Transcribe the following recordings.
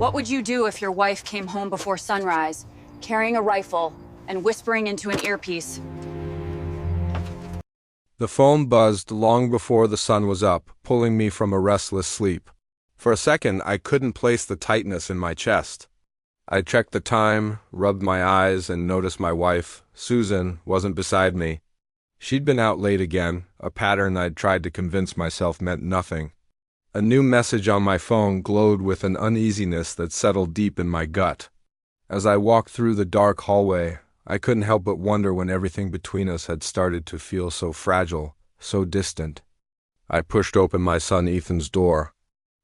What would you do if your wife came home before sunrise, carrying a rifle and whispering into an earpiece? The phone buzzed long before the sun was up, pulling me from a restless sleep. For a second, I couldn't place the tightness in my chest. I checked the time, rubbed my eyes, and noticed my wife, Susan, wasn't beside me. She'd been out late again, a pattern I'd tried to convince myself meant nothing. A new message on my phone glowed with an uneasiness that settled deep in my gut. As I walked through the dark hallway, I couldn't help but wonder when everything between us had started to feel so fragile, so distant. I pushed open my son Ethan's door.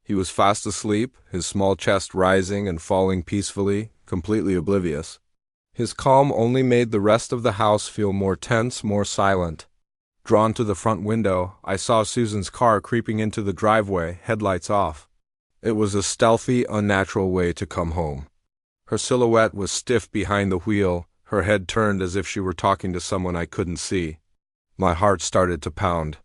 He was fast asleep, his small chest rising and falling peacefully, completely oblivious. His calm only made the rest of the house feel more tense, more silent. Drawn to the front window, I saw Susan's car creeping into the driveway, headlights off. It was a stealthy, unnatural way to come home. Her silhouette was stiff behind the wheel, her head turned as if she were talking to someone I couldn't see. My heart started to pound.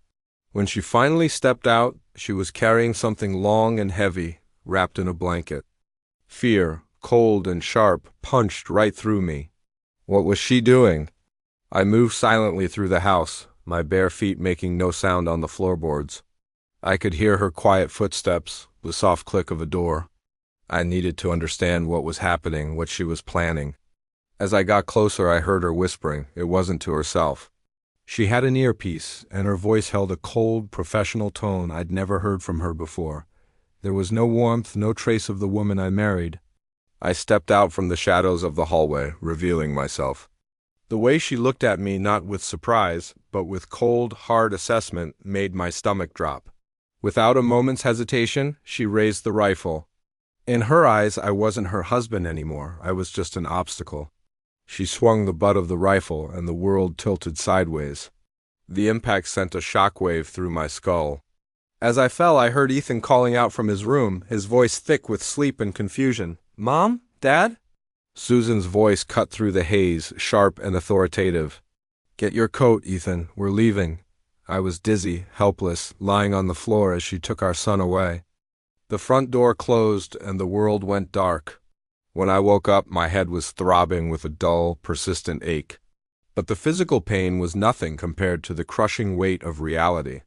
When she finally stepped out, she was carrying something long and heavy, wrapped in a blanket. Fear, cold and sharp, punched right through me. What was she doing? I moved silently through the house, my bare feet making no sound on the floorboards. I could hear her quiet footsteps, the soft click of a door. I needed to understand what was happening, what she was planning. As I got closer, I heard her whispering. It wasn't to herself. She had an earpiece, and her voice held a cold, professional tone I'd never heard from her before. There was no warmth, no trace of the woman I married. I stepped out from the shadows of the hallway, revealing myself. The way she looked at me, not with surprise, but with cold, hard assessment, made my stomach drop. Without a moment's hesitation, she raised the rifle. In her eyes, I wasn't her husband anymore. I was just an obstacle. She swung the butt of the rifle, and the world tilted sideways. The impact sent a shockwave through my skull. As I fell, I heard Ethan calling out from his room, his voice thick with sleep and confusion. "Mom? Dad?" Susan's voice cut through the haze, sharp and authoritative. "Get your coat, Ethan. We're leaving." I was dizzy, helpless, lying on the floor as she took our son away. The front door closed, and the world went dark. When I woke up, my head was throbbing with a dull, persistent ache. But the physical pain was nothing compared to the crushing weight of reality.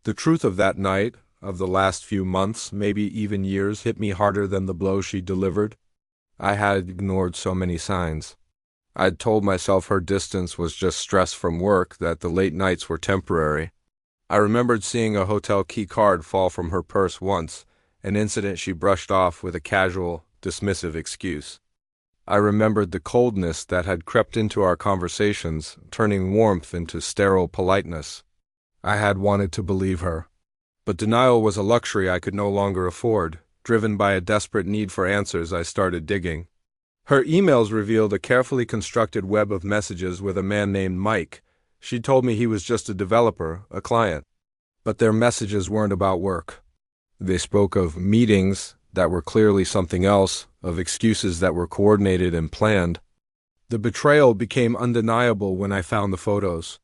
The truth of that night, of the last few months, maybe even years, hit me harder than the blow she delivered. I had ignored so many signs. I'd told myself her distance was just stress from work, that the late nights were temporary. I remembered seeing a hotel key card fall from her purse once, an incident she brushed off with a casual, dismissive excuse. I remembered the coldness that had crept into our conversations, turning warmth into sterile politeness. I had wanted to believe her. But denial was a luxury I could no longer afford. Driven by a desperate need for answers, I started digging. Her emails revealed a carefully constructed web of messages with a man named Mike. She told me he was just a developer, a client. But their messages weren't about work. They spoke of meetings that were clearly something else, of excuses that were coordinated and planned. The betrayal became undeniable when I found the photos.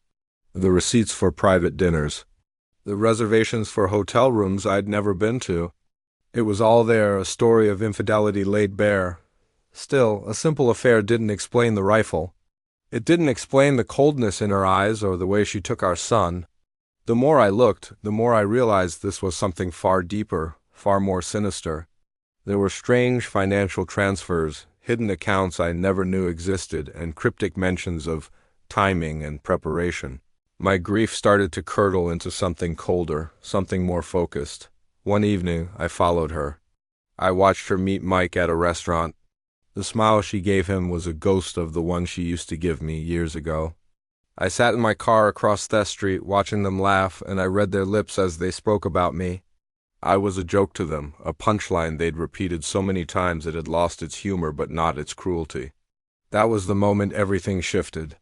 The receipts for private dinners. The reservations for hotel rooms I'd never been to. It was all there, a story of infidelity laid bare. Still, a simple affair didn't explain the rifle. It didn't explain the coldness in her eyes or the way she took our son. The more I looked, the more I realized this was something far deeper, far more sinister. There were strange financial transfers, hidden accounts I never knew existed, and cryptic mentions of timing and preparation. My grief started to curdle into something colder, something more focused. One evening, I followed her. I watched her meet Mike at a restaurant. The smile she gave him was a ghost of the one she used to give me years ago. I sat in my car across that street, watching them laugh, and I read their lips as they spoke about me. I was a joke to them, a punchline they'd repeated so many times it had lost its humor but not its cruelty. That was the moment everything shifted.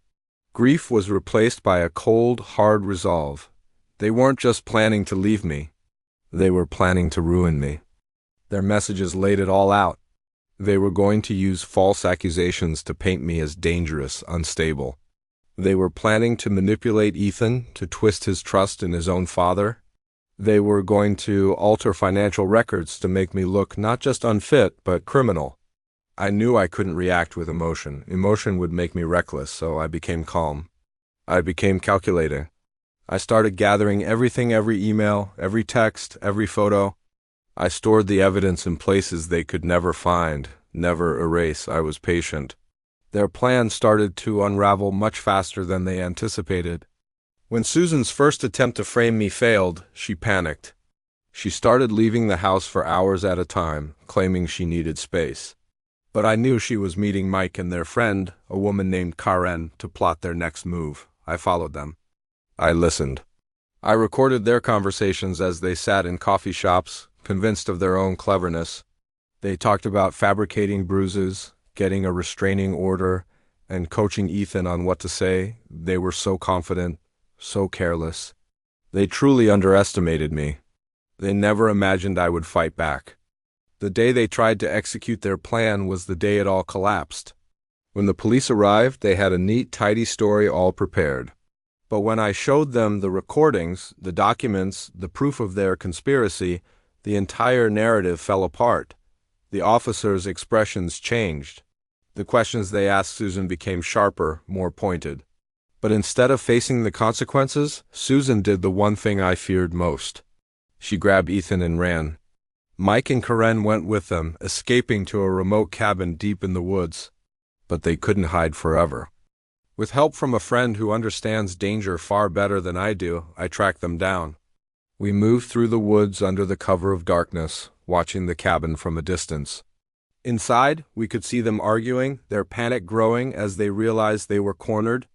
Grief was replaced by a cold, hard resolve. They weren't just planning to leave me. They were planning to ruin me. Their messages laid it all out. They were going to use false accusations to paint me as dangerous, unstable. They were planning to manipulate Ethan, to twist his trust in his own father. They were going to alter financial records to make me look not just unfit, but criminal. I knew I couldn't react with emotion. Emotion would make me reckless, so I became calm. I became calculating. I started gathering everything, every email, every text, every photo. I stored the evidence in places they could never find, never erase. I was patient. Their plan started to unravel much faster than they anticipated. When Susan's first attempt to frame me failed, she panicked. She started leaving the house for hours at a time, claiming she needed space. But I knew she was meeting Mike and their friend, a woman named Karen, to plot their next move. I followed them. I listened. I recorded their conversations as they sat in coffee shops, convinced of their own cleverness. They talked about fabricating bruises, getting a restraining order, and coaching Ethan on what to say. They were so confident, so careless. They truly underestimated me. They never imagined I would fight back. The day they tried to execute their plan was the day it all collapsed. When the police arrived, they had a neat, tidy story all prepared. But when I showed them the recordings, the documents, the proof of their conspiracy, the entire narrative fell apart. The officers' expressions changed. The questions they asked Susan became sharper, more pointed. But instead of facing the consequences, Susan did the one thing I feared most. She grabbed Ethan and ran. Mike and Karen went with them, escaping to a remote cabin deep in the woods. But they couldn't hide forever. With help from a friend who understands danger far better than I do, I tracked them down. We moved through the woods under the cover of darkness, watching the cabin from a distance. Inside, we could see them arguing, their panic growing as they realized they were cornered.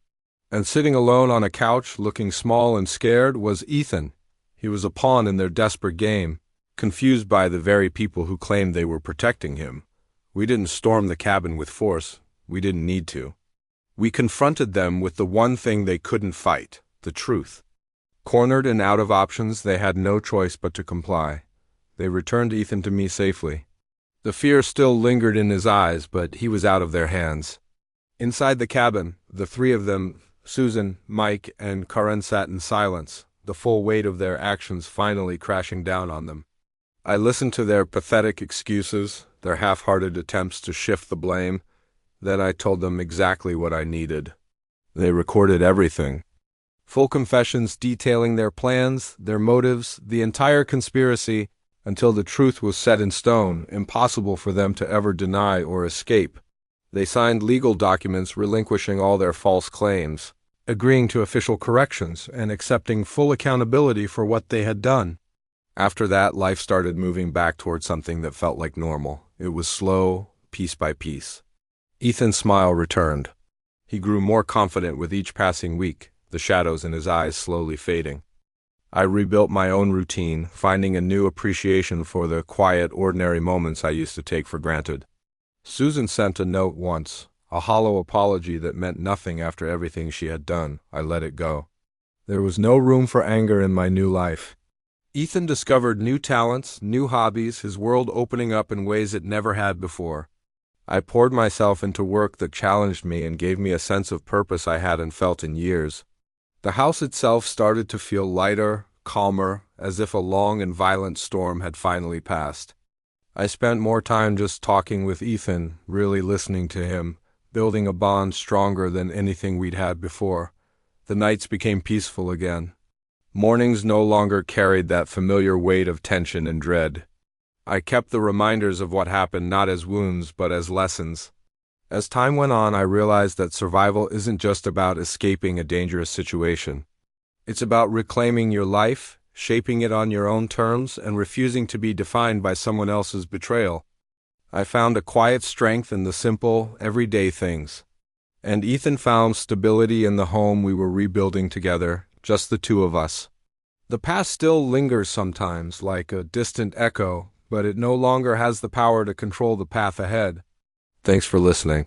And sitting alone on a couch, looking small and scared, was Ethan. He was a pawn in their desperate game, confused by the very people who claimed they were protecting him. We didn't storm the cabin with force. We didn't need to. We confronted them with the one thing they couldn't fight, the truth. Cornered and out of options, they had no choice but to comply. They returned Ethan to me safely. The fear still lingered in his eyes, but he was out of their hands. Inside the cabin, the three of them, Susan, Mike, and Karen, sat in silence, the full weight of their actions finally crashing down on them. I listened to their pathetic excuses, their half-hearted attempts to shift the blame. Then I told them exactly what I needed. They recorded everything. Full confessions detailing their plans, their motives, the entire conspiracy, until the truth was set in stone, impossible for them to ever deny or escape. They signed legal documents relinquishing all their false claims, agreeing to official corrections, and accepting full accountability for what they had done. After that, life started moving back toward something that felt like normal. It was slow, piece by piece. Ethan's smile returned. He grew more confident with each passing week, the shadows in his eyes slowly fading. I rebuilt my own routine, finding a new appreciation for the quiet, ordinary moments I used to take for granted. Susan sent a note once, a hollow apology that meant nothing after everything she had done. I let it go. There was no room for anger in my new life. Ethan discovered new talents, new hobbies, his world opening up in ways it never had before. I poured myself into work that challenged me and gave me a sense of purpose I hadn't felt in years. The house itself started to feel lighter, calmer, as if a long and violent storm had finally passed. I spent more time just talking with Ethan, really listening to him, building a bond stronger than anything we'd had before. The nights became peaceful again. Mornings no longer carried that familiar weight of tension and dread. I kept the reminders of what happened not as wounds but as lessons. As time went on, I realized that survival isn't just about escaping a dangerous situation. It's about reclaiming your life, shaping it on your own terms, and refusing to be defined by someone else's betrayal. I found a quiet strength in the simple, everyday things. And Ethan found stability in the home we were rebuilding together, just the two of us. The past still lingers sometimes, like a distant echo, but it no longer has the power to control the path ahead. Thanks for listening.